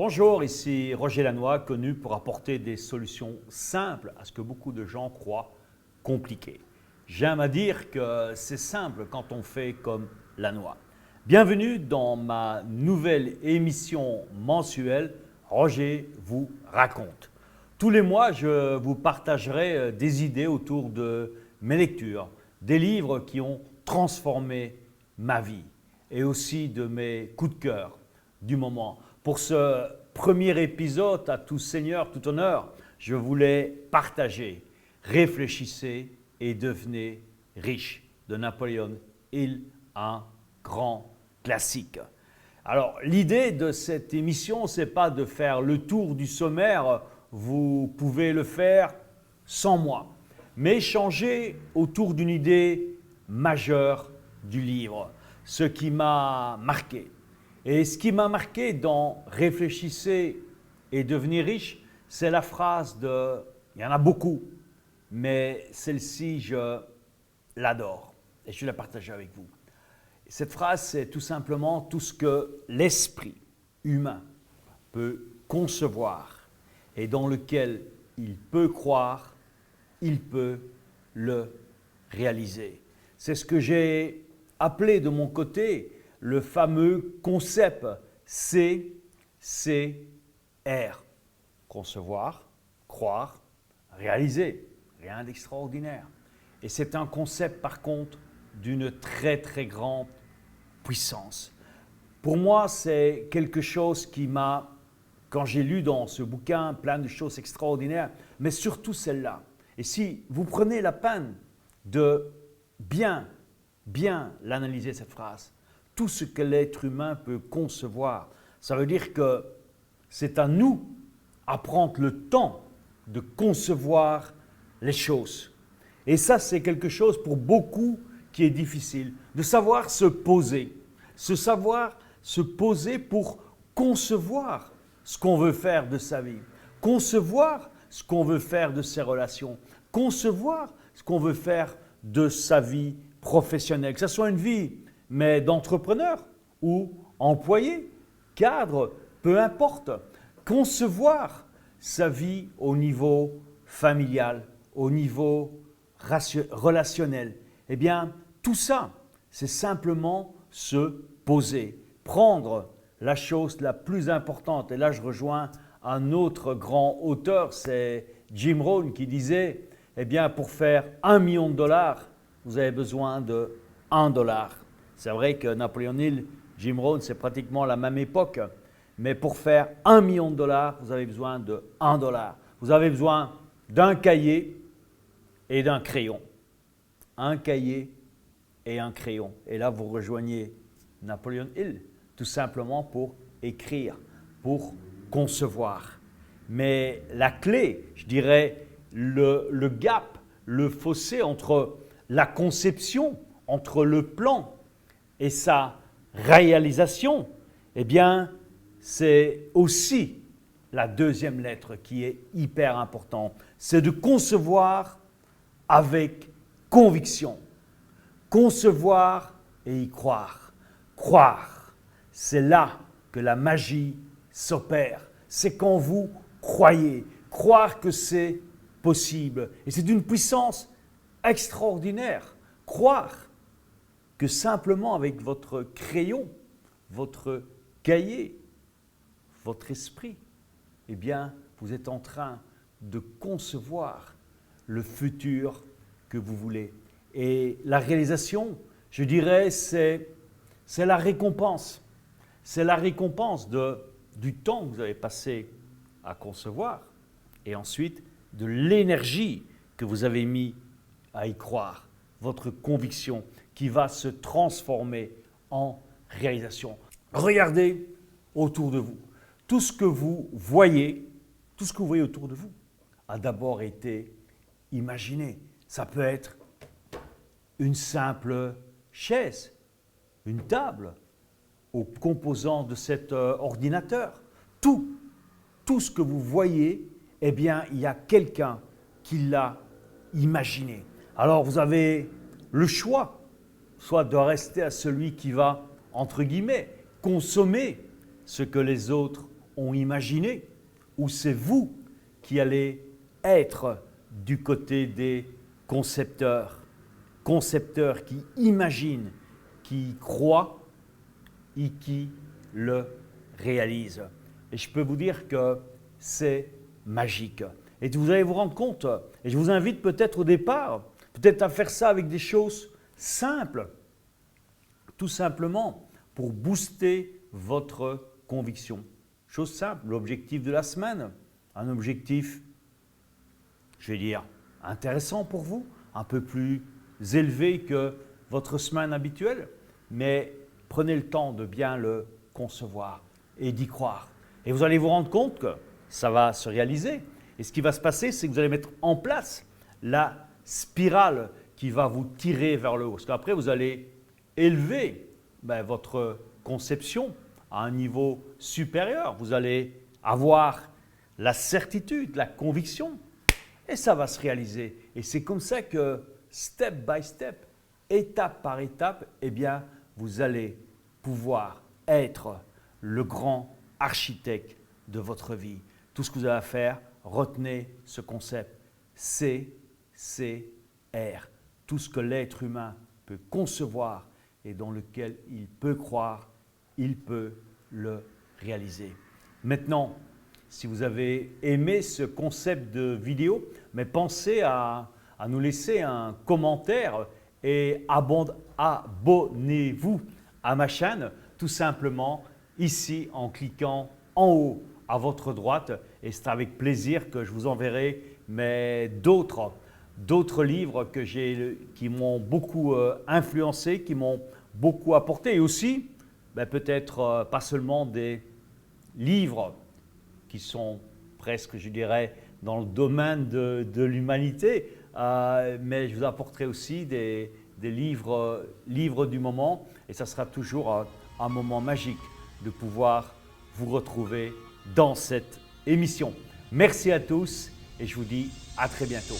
Bonjour, ici Roger Lannoy, connu pour apporter des solutions simples à ce que beaucoup de gens croient compliqué. J'aime à dire que c'est simple quand on fait comme Lannoy. Bienvenue dans ma nouvelle émission mensuelle Roger vous raconte. Tous les mois, je vous partagerai des idées autour de mes lectures, des livres qui ont transformé ma vie et aussi de mes coups de cœur du moment. Pour ce premier épisode, à tout seigneur, tout honneur, je voulais partager « Réfléchissez et devenez riche » de Napoléon Hill, un grand classique. Alors, l'idée de cette émission, ce n'est pas de faire le tour du sommaire, vous pouvez le faire sans moi, mais échanger autour d'une idée majeure du livre, ce qui m'a marqué. Et ce qui m'a marqué dans « Réfléchissez et devenez riche », c'est la phrase de « il y en a beaucoup, mais celle-ci, je l'adore et je vais la partager avec vous ». Cette phrase, c'est tout simplement tout ce que l'esprit humain peut concevoir et dans lequel il peut croire, il peut le réaliser. C'est ce que j'ai appelé de mon côté le fameux concept CCR. Concevoir, croire, réaliser. Rien d'extraordinaire. Et c'est un concept par contre d'une très très grande puissance. Pour moi, c'est quelque chose qui m'a, quand j'ai lu dans ce bouquin plein de choses extraordinaires, mais surtout celle-là. Et si vous prenez la peine de bien l'analyser cette phrase, tout ce que l'être humain peut concevoir, ça veut dire que c'est à nous à prendre le temps de concevoir les choses. Et ça, c'est quelque chose pour beaucoup qui est difficile, de savoir se poser, savoir se poser pour concevoir ce qu'on veut faire de sa vie, concevoir ce qu'on veut faire de ses relations, concevoir ce qu'on veut faire de sa vie professionnelle, que ce soit une vie mais d'entrepreneur ou employé, cadre, peu importe, concevoir sa vie au niveau familial, au niveau relationnel. Eh bien, tout ça, c'est simplement se poser, prendre la chose la plus importante. Et là, je rejoins un autre grand auteur, c'est Jim Rohn qui disait, eh bien, pour faire $1 million, vous avez besoin de $1. C'est vrai que Napoléon Hill, Jim Rohn, c'est pratiquement la même époque. Mais pour faire $1 million, vous avez besoin de $1. Vous avez besoin d'un cahier et d'un crayon. Un cahier et un crayon. Et là, vous rejoignez Napoléon Hill, tout simplement pour écrire, pour concevoir. Mais la clé, je dirais, le gap, le fossé entre la conception, entre le plan et sa réalisation, eh bien, c'est aussi la deuxième lettre qui est hyper importante. C'est de concevoir avec conviction. Concevoir et y croire. Croire, c'est là que la magie s'opère. C'est quand vous croyez. Croire que c'est possible. Et c'est d'une puissance extraordinaire. Croire que simplement avec votre crayon, votre cahier, votre esprit, eh bien, vous êtes en train de concevoir le futur que vous voulez. Et la réalisation, je dirais, c'est la récompense. C'est la récompense du temps que vous avez passé à concevoir et ensuite de l'énergie que vous avez mis à y croire, votre conviction qui va se transformer en réalisation. Regardez autour de vous. Tout ce que vous voyez autour de vous a d'abord été imaginé. Ça peut être une simple chaise, une table, aux composants de cet ordinateur. Tout ce que vous voyez, eh bien, il y a quelqu'un qui l'a imaginé. Alors, vous avez le choix, soit de rester à celui qui va, entre guillemets, consommer ce que les autres ont imaginé ou c'est vous qui allez être du côté des concepteurs? Concepteurs qui imaginent, qui croient et qui le réalisent. Et je peux vous dire que c'est magique. Et vous allez vous rendre compte, et je vous invite peut-être au départ, peut-être à faire ça avec des choses simples, tout simplement pour booster votre conviction. Chose simple, l'objectif de la semaine, un objectif, je vais dire, intéressant pour vous, un peu plus élevé que votre semaine habituelle, mais prenez le temps de bien le concevoir et d'y croire. Et vous allez vous rendre compte que ça va se réaliser. Et ce qui va se passer, c'est que vous allez mettre en place la spirale qui va vous tirer vers le haut. Parce qu'après, vous allez élever votre conception à un niveau supérieur. Vous allez avoir la certitude, la conviction, et ça va se réaliser. Et c'est comme ça que, step by step, étape par étape, eh bien, vous allez pouvoir être le grand architecte de votre vie. Tout ce que vous avez à faire, retenez ce concept CCR. Tout ce que l'être humain peut concevoir et dans lequel il peut croire, il peut le réaliser. Maintenant, si vous avez aimé ce concept de vidéo, mais pensez à nous laisser un commentaire et abonnez-vous à ma chaîne, tout simplement ici en cliquant en haut à votre droite. Et c'est avec plaisir que je vous enverrai d'autres livres qui m'ont beaucoup influencé, qui m'ont beaucoup apporté. Et aussi, peut-être pas seulement des livres qui sont presque, je dirais, dans le domaine de l'humanité, mais je vous apporterai aussi des livres du moment. Et ça sera toujours un moment magique de pouvoir vous retrouver dans cette émission. Merci à tous et je vous dis à très bientôt.